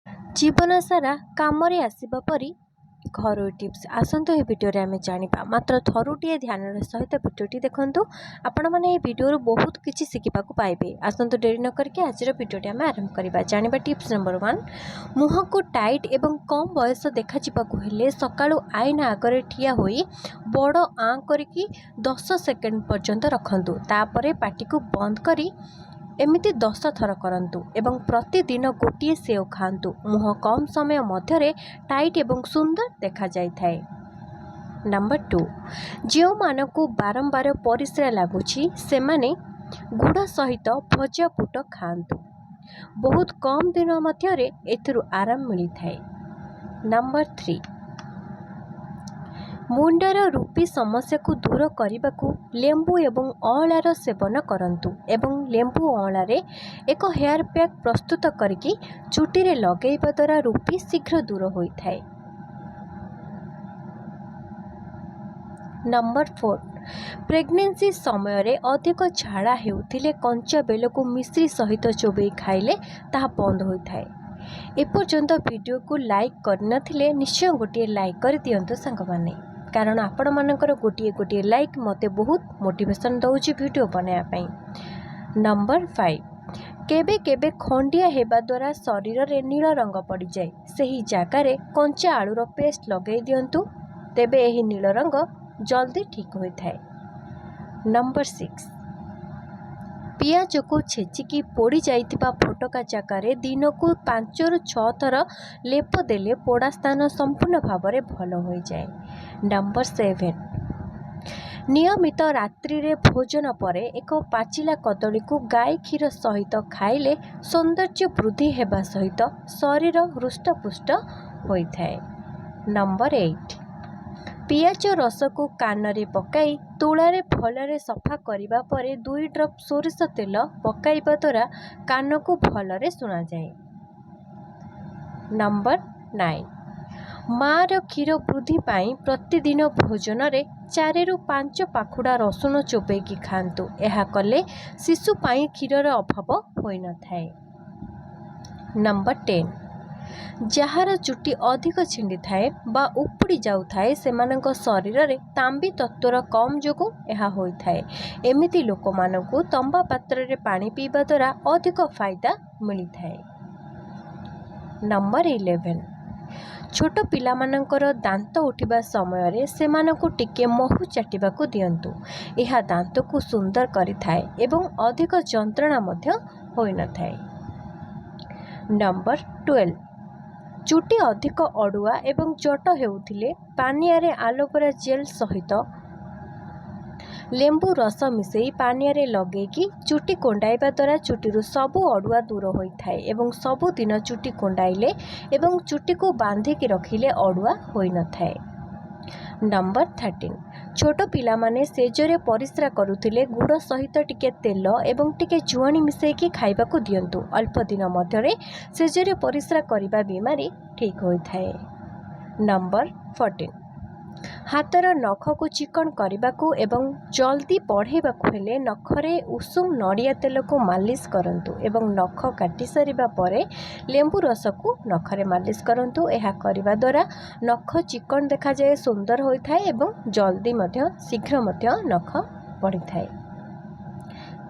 जीवन सारा काम आसवा परी घरोई टिप्स आसतु ये भिडियो आम जाना मात्र थरुटे ध्यान सहित भिडियोटी देखूँ आपण मैंने भिडियो बहुत किसी शिखा पाइबे। आसतु डेरी न करके आज भिडियोटी आम आरंभ करवा। जाना टिप्स नंबर 1, मुह को टाइट एवं कम बयस देखा सकाळु आईना आगे ठिया होई बड़ आँ करी 10 सेकेंड पर्यंत रखंतु। तापरे पाटी को बंद करी एमिति 10 थर करंतु एवं प्रतिदिन गोटे सेव खांतु। मुह कम समय मध्य टाइट एवं सुंदर देखा जाय थाए। नंबर 2, जो मानकु बारंबार परिस्रा लागुछि सेमाने गुड़ सहित भजा बुट खांतु। बहुत कम दिन मध्य एथिरु आराम मिली थाए। नंबर 3, मुंडर रूपी समस्या को दूर करने को लेंबू एवं अँलार सेवन करंतु एवं लेंबू अँलार एक हेयर पैक प्रस्तुत करके चुटी रे लगेଇବା द्वारा रूपी शीघ्र दूर होता है। नंबर 4, प्रेग्नेंसी समय रे अधिक झाड़ा हेउथिले कंचा बेल को मिश्री सहित चोबई खाइले ताहा बंद होता है। एपर्यंत वीडियो को लाइक करनथिले निश्चय गोटे लाइक कर दियंतु सांग माने, कारण आपण मानकर गोटे गोटे लाइक मते बहुत मोटिवेशन दउछि वीडियो बनाया पई। नंबर 5, केबे केबे खंडिया हेबा द्वारा शरीर रे नील रंग पड़ जाए सही जगार कंचा आलूर पेस्ट लगे दियंतु, तेबे एही नील रंग जल्दी ठीक होता है। नंबर 6, पियाज को छेचिकी पोड़ी जाइतिबा फोटका जगार दिन को 5 ରୁ 6 थर लेप देले पोड़ा स्थान संपूर्ण भाव में भल हो जाए। नंबर 7, नियमित रात्रि रे भोजन पर एक पाचिला कदली को गाय क्षीर सहित खाइले सौंदर्य वृद्धि हेबा सहित शरीर हृष्टपुष्ट होता है। नंबर 8, पियाज रस को कान रे पकाई तुलारे भलरे सफा करिबा परे 2 ड्रप सोरिष तेल पकाइबा द्वारा कान को भलरे सुना जाए। नंबर 9, मार क्षीर वृद्धि पाई प्रतिदिन भोजन रे 4 ରୁ 5 पाखुड़ा रसुण चोबेकी खांतु। यह कले शिशु पाई क्षीरर अभाव होई न थाए। नंबर 10, जार चुटी अधिक छिंडी थाए बा उपुड़ी जाउ थाए सेमानक शरीर रे तांबी तत्वर कम जोगु यह होई थाए। एमिति लोक मानकु तंबा पात्र रे पानी पीबा द्वारा अधिक फायदा मिली थाए। नंबर 11, छोट पिला मानकर दांत उठिबा समय रे सेमानकु टिके महु चाटिबा को दियंतु। यह दांत को सुंदर करि थाए एवं अधिक जंत्रणा मध्य होई न थाए। नंबर 12, चुटी अधिक अड़ुआ एवं जट हेउथिले पानिया रे एलोवेरा जेल सहित लेंबू रस मिसई पानिया रे लगेकी चुटी कोंडाइबा द्वारा चुटीरु सबु अड़ुआ दूर होता है एवं सबु दिन चुटी कोंडाइले एवं चुटी को बांधिकी रखिले अड़ुआ होई न थाए। नंबर 13, छोट पिला माने सेजरे परिस्रा करुथिले गुड़ सहित टिके तेल एवं टिके जुआणी मिसेकी खाइबा को दियंतु। अल्प दिन मध्यरे सेजरे परिस्रा करिबा बीमारी ठीक होता है। नंबर 14, हाथर नख को चिकन करने को एवं जल्दी बढ़ेबा हेले नखरे उषुम नड़िया तेल को मालिश करंतु एवं नख काटी सारिबा परे लेंबू रस को नखरे मालिश करंतु। यह करने द्वारा नख चिकन देखा जाए सुंदर होता है एवं जल्दी मध्य शीघ्र मध्य नख बढ़ी थाए।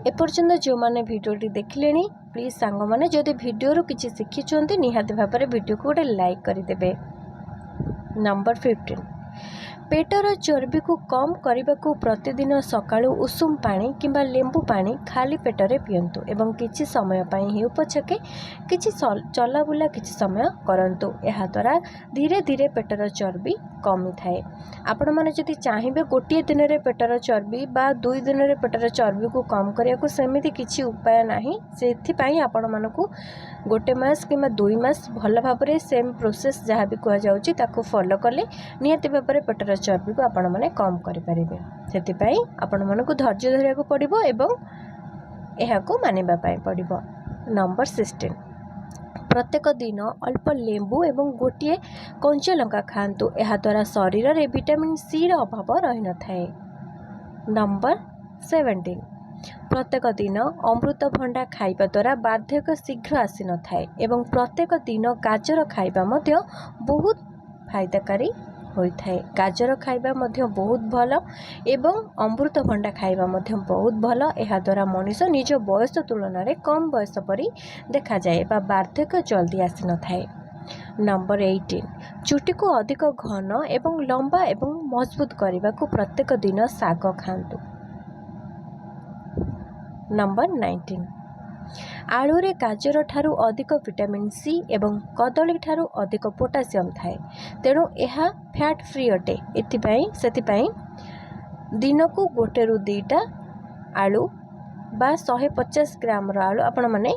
एपर्यंत जो माने वीडियोटी देखिले प्लीज सांग माने जदि वीडियो किसी शिखिंट निहाती भाव में वीडियो को गोटे लाइक करदे। नंबर 15, पेटर चर्बी को कम करने को प्रतिदिन सकाळु उषुम पानी किंबा लेंबू पानी खाली पेटरे पियंतु एवं किछि समय पई हेउ पछके किछि चलाबुला किछि समय करंतु। यह द्वारा धीरे धीरे पेटर चर्बी कमी थाए। आपण माने जदि चाहिबे गोटे दिन रे पेटर चर्बी बा 2 दिन रे पेटर चर्बी को कम करिया को सेमिति किछि उपाय नाही। सेथि पई आपण मानकु गोटे मास किंबा 2 मास भल भाबरे सेम प्रोसेस जहाँ भी कह जाउची ताको फॉलो कले नियति भाबरे पेटर चर्बी को आपण माने कम करि परिबे। सेति पई आपण मानकु धैर्य धरिया को पड़िबो एवं एहा को मानिबा पई पड़िबो। नंबर 16, प्रत्येक दिन अल्प लेंबू एवं गोटे कंचा लंका खांतु। यह द्वारा शरीर रे विटामिन सी रो अभाव रही न थाए। नंबर 17, प्रत्येक दिन अमृतभंडा खाइबा द्वारा बार्धक्य शीघ्र आसी न थाए एवं प्रत्येक दिन गाजर खाइबा मध्य बहुत फायदाकारी होइथाए। गाजर खाइबा मध्य बहुत भल एवं अमृतभंडा खाइबा मध्य बहुत भल। एहा द्वारा मनीष निज बयस तुलन में कम बयस परी देखा जाए बा बार्धक्य जल्दी आसी न थाए। नंबर 18 चुटी को अधिक घन एवं लंबा एवं मजबूत करने को प्रत्येक दिन साग खातु। नंबर 19 आलू रे गाजर ठारू अधिक विटामिन सी एवं कदली ठारू अधिक पोटासियम थाए, तेणु यह फैट फ्री अटे। एथिपाई दिन को गोटे रु दुईटा आलू बा 150 ग्राम आलू आपण माने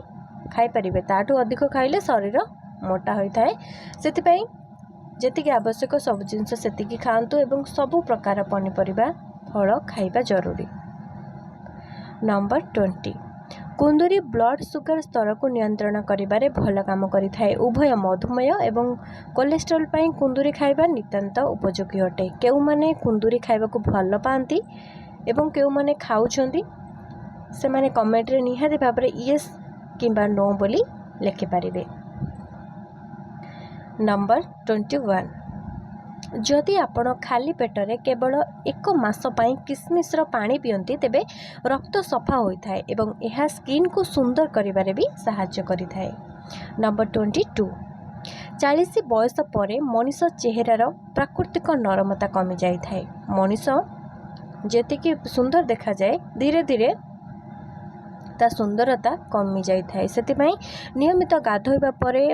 खाई परिबे। ताठू अधिक खाइले शरीर मोटा होता है। से जेतिकी आवश्यक सब जिनस सेतिकी खातु एवं सबु प्रकार पनीपरिबा फल खाइबा जरूरी। नंबर 20 कुंदुरी ब्लड सुगर स्तर को नियंत्रण करिबारे भल काम करि थाए। उभय मधुमेह एवं कोलेस्ट्रॉल पाई कुंदुरी खाइबा नितांत उपयोगी अटे। केउ माने कुंदुरी खाइबा को भल पाती एवं केउ माने खाउछंती से माने कमेंट रे निहाती भाबरे यस किंबा नो बोली लिखि पारिबे। नंबर 21 जदि आपण खाली पेटरे केवल 1 मास पाई किसमिस पानी पियंती तेबे रक्त सफा होता है एवं यह स्किन को सुंदर करिबारे भी सहायता करि थाए। नंबर 22 40 बयस पर मनीष चेहरार प्राकृतिक नरमता कमी जाई थाए। मनीष जेतिकी सुंदर देखा जाए धीरे धीरे ता सुंदरता कमी जाई थाए। सेतिपई नियमित गाधोइबा परे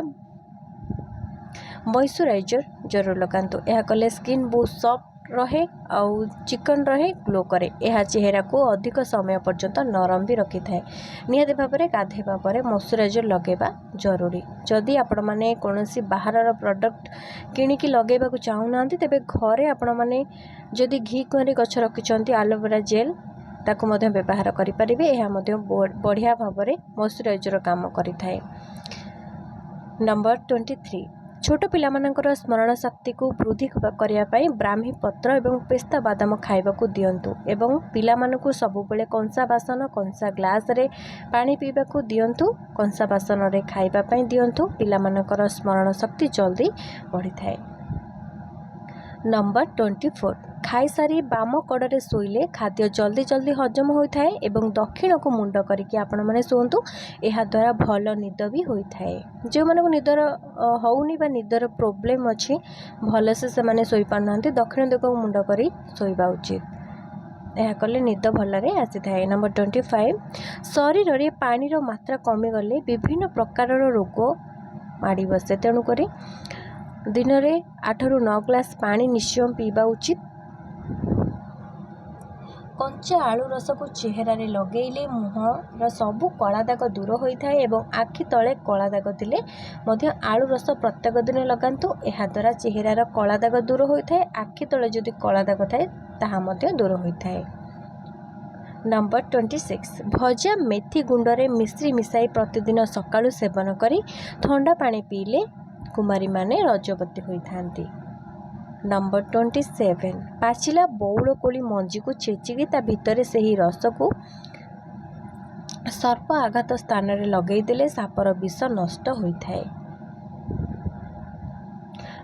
मॉइस्चराइजर जरूर लगातु। यह कले स्किन बहुत सॉफ्ट रहे आउ चिकन रहे ग्लो करे। यह चेहरा को अधिक समय पर्यंत नरम भी रखी थाए। निहाती भाव में गाधेबा परे मॉइस्चराइजर लगेबा जरूरी। जदि आपण माने कोनोसी बाहरर प्रोडक्ट किनिकी लगेबा को चाहूना तेबे घरे आपण माने जदि घी कुआरी गछ रखिछंती एलोवेरा जेल ताकू मध्य व्यवहार करि परिबे। यह मध्य बढ़िया भाव में मॉइस्चराइजर काम करि थाए। नंबर 23 छोट पिलामानंकर स्मरण शक्ति को वृद्धि करने ब्राह्मी पत्र एवं पेस्ता बादाम खाइबा को दियंतु एवं पिलामानकु सबुबेले कंसा बासन कंसा ग्लास रे पानी पीबा को दियंतु। कंसा बासन रे खाइबा पई दियंतु। पिलामानकर स्मरण शक्ति जल्दी बढ़ी थाए। नंबर 24 खाई सारी बाम कड़े शोइले खाद्य जल्दी जल्दी हजम होता है एवं दक्षिण को मुंड करके आपण माने सोंतु। यह द्वारा भल निद भी होता है। जो माने निदर होउनी बा निदर प्रॉब्लम अच्छी भलसे से माने सोई पाना दक्षिण दिग को मुंड करी सोइबा उचित। यह कले निद भलरे आसी थाए। नंबर 25 शरीर रे पानी रो मात्रा कमी गले विभिन्न प्रकार रोग माड़ी बसे, तेणु करी दिन में 8 ରୁ 9 ग्लास पानी निश्चय पीवा उचित। कंचा आलू रस को चेहरा रे लगेले मुहर सबू कला दाग दूर होता है एवं आखि तले कला दाग थिले मध्य आलू रस प्रत्येक दिन लगातु। यह द्वारा चेहरार कला दाग दूर होता है। आखि तले जदि कला दाग थाए ताहा मध्य दूर होता है। नंबर 26 भजा मेथी गुंडरे मिश्री मिसाई प्रतिदिन सकाळु सेवन करी ठंडा पानी पीले कुमारी माने रजवती होइथांती। नंबर 27 पाचिला बौल कोली मंजी को छेचिकी ता भितरे सही रस को सर्प आघात स्थान रे लगेई देले सापर विष नष्ट होइथाए।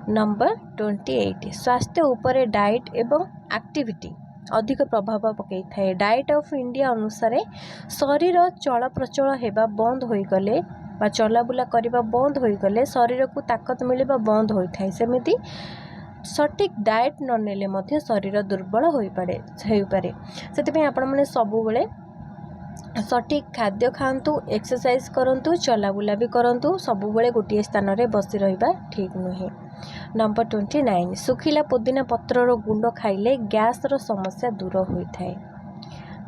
नंबर 28 स्वास्थ्य उपरे डाइट एवं एक्टिविटी अधिक प्रभाव पकई थाए। डाइट ऑफ इंडिया अनुसार शरीर चल प्रचल हेबा बंद होई गले बा चलाबुला करबा बंद होई गले शरीर को ताकत मिलबा बंद होई थाए। सेमिति सठिक डाएट न नेले मध्य शरीर दुर्बल होई पारे। सेतिपई आपण माने सबु बेले सठिक खाद्य खातु, एक्सरसाइज करंतु, चलाबुला भी करंतु। सबु बेले गोटिए स्थान रे बसी रहिबा ठीक नुहे। नंबर 29 सुखिला पुदीना पत्र रो गुंड खाइले गैस रो समस्या दूर होई थाए।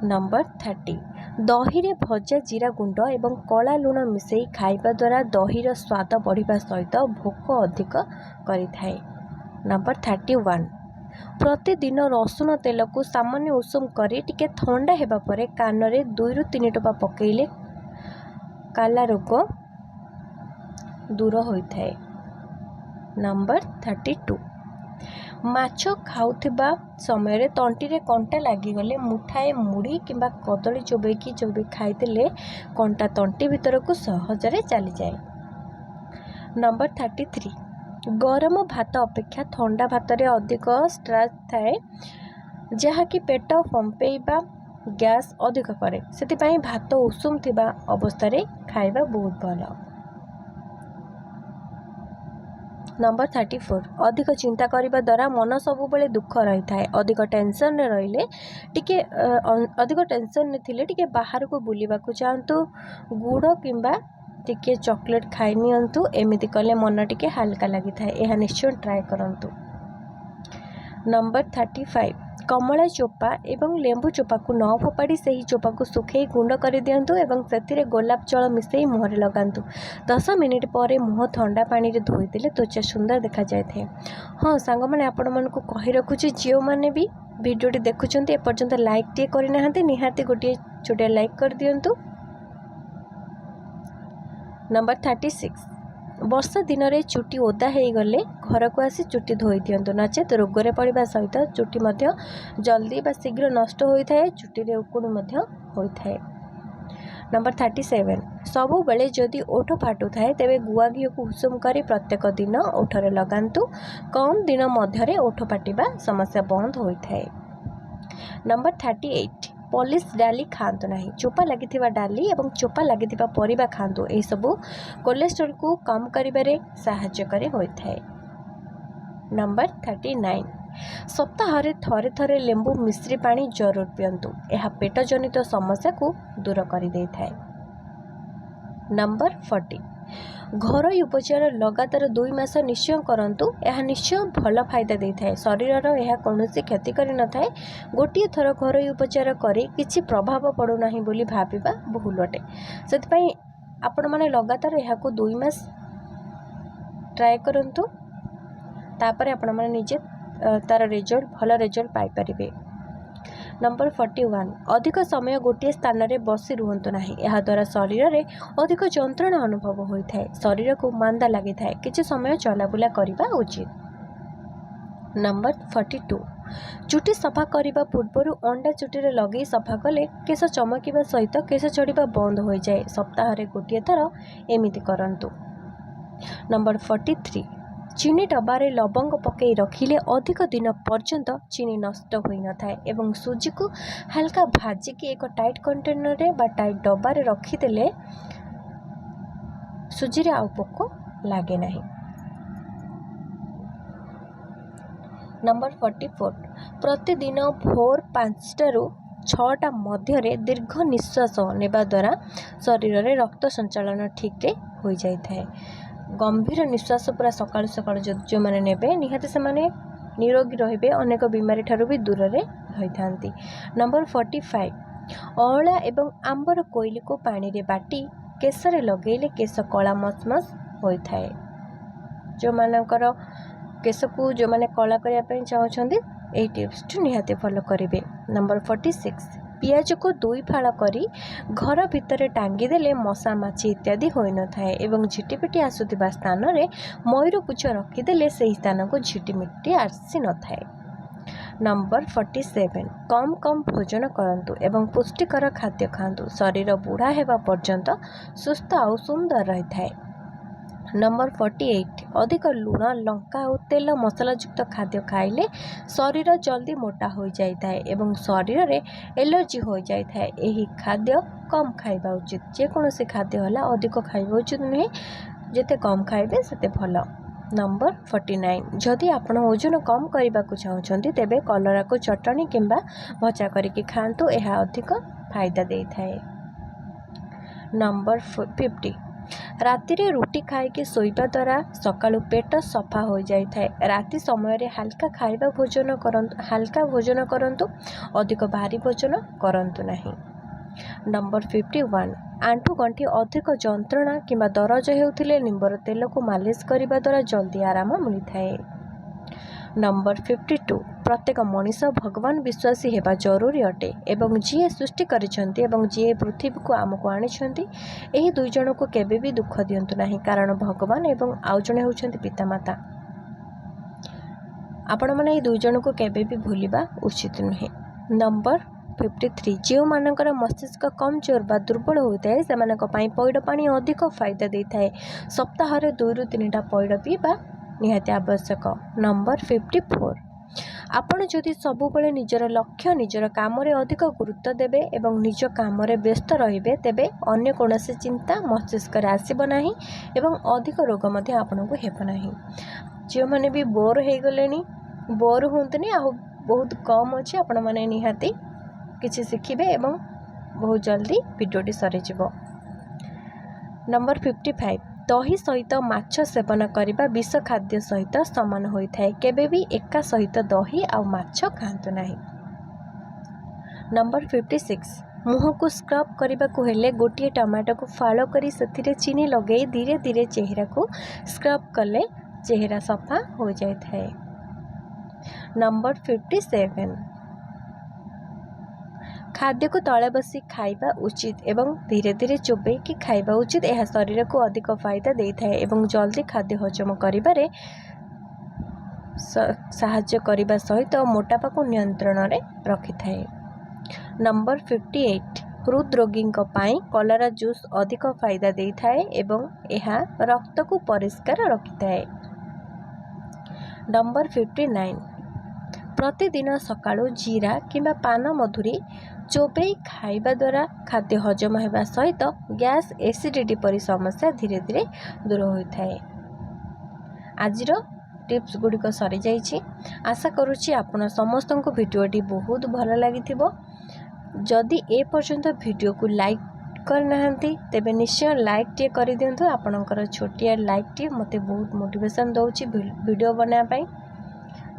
नंबर 30 दही रे भजा जीरा गुंड एवं कला लुण मिसई खाइबा द्वारा दहीर स्वाद बढ़िबा सहित भोक अधिक करि थाए। नंबर 31 प्रतिदिन रसुण तेल को सामान्य उषुम करी टिके ठंडा हेबा परे कान रे 2 ରୁ 3 टोपा पकेइले काला रोग दूर होई थाए। नंबर 32 ମାଛ ଖାଉଥିବା ସମୟରେ ତଣ୍ଟିରେ କଣ୍ଟା ଲାଗିଗଲେ ମୁଠାଏ ମୁଢ଼ି କିମ୍ବା କଦଳୀ ଚୋବେଇ ଖାଇଦେଲେ କଣ୍ଟା ତଣ୍ଟି ଭିତରକୁ ସହଜରେ ଚାଲିଯାଏ। ନମ୍ବର 33, ଗରମ ଭାତ ଅପେକ୍ଷା ଥଣ୍ଡା ଭାତରେ ଅଧିକ ଷ୍ଟାର୍ଚ ଥାଏ, ଯାହାକି ପେଟ ଫମ୍ପେଇବା ଗ୍ୟାସ୍ ଅଧିକ କରେ। ସେଥିପାଇଁ ଭାତ ଉଷୁମ ଥିବା ଅବସ୍ଥାରେ ଖାଇବା ବହୁତ ଭଲ। ନମ୍ବର 34, ଅଧିକ ଚିନ୍ତା କରିବା ଦ୍ୱାରା ମନ ସବୁବେଳେ ଦୁଃଖ ରହିଥାଏ। ଅଧିକ ଟେନସନ୍ରେ ଥିଲେ ଟିକେ ବାହାରକୁ ବୁଲିବାକୁ ଯାଆନ୍ତୁ, ଗୁଡ଼ କିମ୍ବା ଟିକେ ଚକୋଲେଟ୍ ଖାଇ ନିଅନ୍ତୁ। ଏମିତି କଲେ ମନ ଟିକେ ହାଲକା ଲାଗିଥାଏ। ଏହା ନିଶ୍ଚୟ ଟ୍ରାଏ କରନ୍ତୁ। ନମ୍ବର 35, କମଳା ଚୋପା ଏବଂ ଲେମ୍ବୁ ଚୋପାକୁ ନ ଫୋପାଡ଼ି ସେହି ଚୋପାକୁ ଶୁଖେଇ ଗୁଣ୍ଡ କରିଦିଅନ୍ତୁ ଏବଂ ସେଥିରେ ଗୋଲାପ ଜଳ ମିଶାଇ ମୁହଁରେ ଲଗାନ୍ତୁ। 10 ମିନିଟ୍ ପରେ ମୁହଁ ଥଣ୍ଡା ପାଣିରେ ଧୋଇଦେଲେ ତ୍ୱଚା ସୁନ୍ଦର ଦେଖାଯାଇଥାଏ। ହଁ ସାଙ୍ଗମାନେ, ଆପଣମାନଙ୍କୁ କହି ରଖୁଛି, ଯେଉଁମାନେ ବି ଭିଡ଼ିଓଟି ଦେଖୁଛନ୍ତି ଏପର୍ଯ୍ୟନ୍ତ ଲାଇକ୍ଟିଏ କରିନାହାନ୍ତି, ନିହାତି ଗୋଟିଏ ଛୋଟିଆ ଲାଇକ୍ କରିଦିଅନ୍ତୁ। ନମ୍ବର 36, ବର୍ଷା ଦିନରେ ଚୁଟି ଓଦା ହେଇଗଲେ ଘରକୁ ଆସି ଚୁଟି ଧୋଇ ଦିଅନ୍ତୁ, ନଚେତ୍ ରୋଗରେ ପଡ଼ିବା ସହିତ ଚୁଟି ମଧ୍ୟ ଜଲ୍ଦି ବା ଶୀଘ୍ର ନଷ୍ଟ ହୋଇଥାଏ, ଚୁଟିରେ ଉକୁଣି ମଧ୍ୟ ହୋଇଥାଏ। ନମ୍ବର 37, ସବୁବେଳେ ଯଦି ଓଠ ଫାଟୁଥାଏ ତେବେ ଗୁଆ ଘିଅକୁ ଉଷୁମ କରି ପ୍ରତ୍ୟେକ ଦିନ ଓଠରେ ଲଗାନ୍ତୁ। କମ୍ ଦିନ ମଧ୍ୟରେ ଓଠ ଫାଟିବା ସମସ୍ୟା ବନ୍ଦ ହୋଇଥାଏ। ନମ୍ବର 38, ପଲିସ୍ ଡାଲି ଖାଆନ୍ତୁ ନାହିଁ। ଚୋପା ଲାଗିଥିବା ଡାଲି ଏବଂ ଚୋପା ଲାଗିଥିବା ପରିବା ଖାଆନ୍ତୁ। ଏହିସବୁ କୋଲେଷ୍ଟ୍ରଲକୁ କମ୍ କରିବାରେ ସାହାଯ୍ୟକାରୀ ହୋଇଥାଏ। ନମ୍ବର 39, ସପ୍ତାହରେ ଥରେ ଲେମ୍ବୁ ମିଶ୍ରି ପାଣି ଜରୁର ପିଅନ୍ତୁ। ଏହା ପେଟ ଜନିତ ସମସ୍ୟାକୁ ଦୂର କରିଦେଇଥାଏ। ନମ୍ବର 40, ଘରୋଇ ଉପଚାର ଲଗାତାର 2 ମାସ ନିଶ୍ଚୟ କରନ୍ତୁ। ଏହା ନିଶ୍ଚୟ ଭଲ ଫାଇଦା ଦେଇଥାଏ। ଶରୀରର ଏହା କୌଣସି କ୍ଷତି କରିନଥାଏ। ଗୋଟିଏ ଥର ଘରୋଇ ଉପଚାର କରି କିଛି ପ୍ରଭାବ ପଡ଼ୁନାହିଁ ବୋଲି ଭାବିବା ଭୁଲ ଅଟେ। ସେଥିପାଇଁ ଆପଣମାନେ ଲଗାତାର ଏହାକୁ 2 ମାସ ଟ୍ରାଏ କରନ୍ତୁ। ତାପରେ ଆପଣମାନେ ନିଜେ ତାର ଭଲ ରେଜଲ୍ଟ ପାଇପାରିବେ। ନମ୍ବର 41, ଅଧିକ ସମୟ ଗୋଟିଏ ସ୍ଥାନରେ ବସି ରୁହନ୍ତୁ ନାହିଁ। ଏହାଦ୍ୱାରା ଶରୀରରେ ଅଧିକ ଯନ୍ତ୍ରଣା ଅନୁଭବ ହୋଇଥାଏ, ଶରୀରକୁ ମାନ୍ଦା ଲାଗିଥାଏ। କିଛି ସମୟ ଚଲାବୁଲା କରିବା ଉଚିତ। ନମ୍ବର 42, ଚୁଟି ସଫା କରିବା ପୂର୍ବରୁ ଅଣ୍ଡା ଚୁଟିରେ ଲଗାଇ ସଫା କଲେ କେଶ ଚମକିବା ସହିତ କେଶ ଝଡ଼ିବା ବନ୍ଦ ହୋଇଯାଏ। ସପ୍ତାହରେ ଗୋଟିଏ ଥର ଏମିତି କରନ୍ତୁ। ନମ୍ବର 43, ଚିନି ଡବାରେ ଲବଙ୍ଗ ପକାଇ ରଖିଲେ ଅଧିକ ଦିନ ପର୍ଯ୍ୟନ୍ତ ଚିନି ନଷ୍ଟ ହୋଇନଥାଏ ଏବଂ ସୁଜିକୁ ହାଲକା ଭାଜିକି ଏକ ଟାଇଟ୍ କଣ୍ଟେନରରେ ବା ଟାଇଟ୍ ଡବାରେ ରଖିଦେଲେ ସୁଜିରେ ଆଉ ପୋକ ଲାଗେ ନାହିଁ। ନମ୍ବର 44, ପ୍ରତିଦିନ ଭୋର 5ଟାରୁ 6ଟା ମଧ୍ୟରେ ଦୀର୍ଘ ନିଶ୍ୱାସ ନେବା ଦ୍ୱାରା ଶରୀରରେ ରକ୍ତ ସଞ୍ଚାଳନ ଠିକ୍ରେ ହୋଇଯାଇଥାଏ। ଗମ୍ଭୀର ନିଶ୍ୱାସ ପୁରା ସକାଳୁ ଯେଉଁମାନେ ନେବେ ନିହାତି ସେମାନେ ନିରୋଗୀ ରହିବେ, ଅନେକ ବିମାରୀ ଠାରୁ ବି ଦୂରରେ ରହିଥାନ୍ତି। ନମ୍ବର 45, ଅଁଳା ଏବଂ ଆମ୍ବର କୋଇଲିକୁ ପାଣିରେ ବାଟି କେଶରେ ଲଗାଇଲେ କେଶ କଳା ମସମସ ହୋଇଥାଏ। ଯେଉଁମାନେ କଳା କରିବା ପାଇଁ ଚାହୁଁଛନ୍ତି ଏହି ଟିପ୍ସଟି ନିହାତି ଫଲୋ କରିବେ। ନମ୍ବର 46, ପିଆଜକୁ 2 ଫାଳ କରି ଘର ଭିତରେ ଟାଙ୍ଗିଦେଲେ ମଶା ମାଛି ଇତ୍ୟାଦି ହୋଇନଥାଏ ଏବଂ ଝିଟିପିଟି ଆସୁଥିବା ସ୍ଥାନରେ ମୟୂର ପୁଚ୍ଛ ରଖିଦେଲେ ସେହି ସ୍ଥାନକୁ ଝିଟିମିଟି ଆସିନଥାଏ। ନମ୍ବର 47, କମ୍ ଭୋଜନ କରନ୍ତୁ ଏବଂ ପୁଷ୍ଟିକର ଖାଦ୍ୟ ଖାଆନ୍ତୁ। ଶରୀର ବୁଢ଼ା ହେବା ପର୍ଯ୍ୟନ୍ତ ସୁସ୍ଥ ଆଉ ସୁନ୍ଦର ରହିଥାଏ। ନମ୍ବର 48, ଅଧିକ ଲୁଣ, ଲଙ୍କା ଆଉ ତେଲ ମସଲାଯୁକ୍ତ ଖାଦ୍ୟ ଖାଇଲେ ଶରୀର ଜଲ୍ଦି ମୋଟା ହୋଇଯାଇଥାଏ ଏବଂ ଶରୀରରେ ଏଲର୍ଜି ହୋଇଯାଇଥାଏ। ଏହି ଖାଦ୍ୟ କମ୍ ଖାଇବା ଉଚିତ। ଯେକୌଣସି ଖାଦ୍ୟ ହେଲା ଅଧିକ ଖାଇବା ଉଚିତ ନୁହେଁ, ଯେତେ କମ୍ ଖାଇବେ ସେତେ ଭଲ। ନମ୍ବର 49, ଯଦି ଆପଣ ଓଜନ କମ୍ କରିବାକୁ ଚାହୁଁଛନ୍ତି ତେବେ କଲରାକୁ ଚଟଣି କିମ୍ବା ଭଜା କରିକି ଖାଆନ୍ତୁ, ଏହା ଅଧିକ ଫାଇଦା ଦେଇଥାଏ। ନମ୍ବର 50, ରାତିରେ ରୁଟି ଖାଇକି ଶୋଇବା ଦ୍ୱାରା ସକାଳୁ ପେଟ ସଫା ହୋଇଯାଇଥାଏ। ରାତି ସମୟରେ ହାଲକା ଭୋଜନ କରନ୍ତୁ, ଅଧିକ ଭାରି ଭୋଜନ କରନ୍ତୁ ନାହିଁ। ନମ୍ବର 51, ଆଣ୍ଠୁଗଣ୍ଠି ଅଧିକ ଯନ୍ତ୍ରଣା କିମ୍ବା ଦରଜ ହେଉଥିଲେ ନିମ୍ବର ତେଲକୁ ମାଲିସ କରିବା ଦ୍ୱାରା ଜଲ୍ଦି ଆରାମ ମିଳିଥାଏ। ନମ୍ବର 52, ପ୍ରତ୍ୟେକ ମଣିଷ ଭଗବାନ ବିଶ୍ୱାସୀ ହେବା ଜରୁରୀ ଅଟେ ଏବଂ ଯିଏ ସୃଷ୍ଟି କରିଛନ୍ତି ଏବଂ ଯିଏ ପୃଥିବୀକୁ ଆମକୁ ଆଣିଛନ୍ତି, ଏହି 2 ଜଣଙ୍କୁ କେବେ ବି ଦୁଃଖ ଦିଅନ୍ତୁ ନାହିଁ, କାରଣ ଭଗବାନ ଏବଂ ଆଉ ଜଣେ ହେଉଛନ୍ତି ପିତାମାତା। आपण मैंने ये 2 जन को केबे भी भूलिबा उचित नुहे। नंबर 53 जो मानकर मस्तिष्क कमजोर बा दुर्बल होता है से पैड पानी अधिक फायदा देता है। सप्ताह 2 ରୁ 3टा पैड पीवा निहाती आवश्यक। नंबर 54 आपण जदि सबुबले निजर लक्ष्य निजर काम रे अधिक गुरुत्व देबे एवं निज काम रे व्यस्त रहिबे तेबे अन्य कोनोसी चिंता मस्तिष्क रे आसीबो नाही एवं अधिक रोग मध्ये आपनको हेबो नाही। जो माने भी बोर हे गलेनी बोर होंतनी आ बहुत कम अछि आपण माने निहाती किसी शिखिबे एवं बहुत जल्दी वीडियोटी सरी जिवो। नंबर 55 दही सहित माछ सेवन करने विष खाद्य सहित समान होता है। केबे भी एका सहित दही आ माछ खातु नाही। नंबर 56 मुह को स्क्रब करने को हेले गोटे टमाटो को फाड़ करी से चीनी लगे धीरे धीरे चेहरा को स्क्रब कले चेहरा सफा हो जाता है। नंबर 57 खाद्य को तले बसी खाइबा उचित एवं धीरे धीरे चोबे कि खाइबा उचित। यह शरीर को अधिक फायदा देता है एवं जल्दी खाद्य हजम करिबारे साहाय्य करने सहित मोटापा को नियंत्रण रे रखिथाए। नंबर 58 हृदरोगी कलरा जूस अधिक फायदा देता है एवं यह रक्त को परिष्कार रखिथाए। नंबर 59 प्रतिदिन सकाळु जीरा किंबा पान मधुरी चोबई खाइबा द्वारा खाद्य हजम होगा सहित गैस एसिडिटी परी समस्या धीरे धीरे दूर होता है। आजिर टिप्स गुड़िक सरी जाइए। आशा करुच्ची आपण समस्त को भिडियोटी बहुत भल लगी। जदि ए पर्यंत भिडियो को लाइक करना तेबे निश्चय लाइक टे कर दिंतु। आपणकर छोटिया लाइक टे मते बहुत मोटिवेशन दौची वीडियो बनाया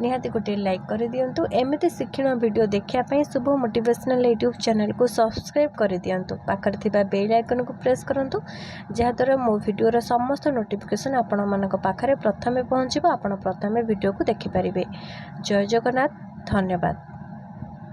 निहाती गोटे लाइक कर दिंतु। एमती शिक्षण वीडियो देखापी शुभ मोटिवेशनल यूट्यूब चैनल को सब्सक्राइब कर दिंतु। पाखर थिबा बेल आइकन को प्रेस करंतु जहाँद्वारा मो वीडियोर समस्त नोटिफिकेशन आपण मानक पाखरे प्रथमे पहुँचबो। आपण प्रथमे वीडियो को देखिपारिबे। जय जगन्नाथ। धन्यवाद।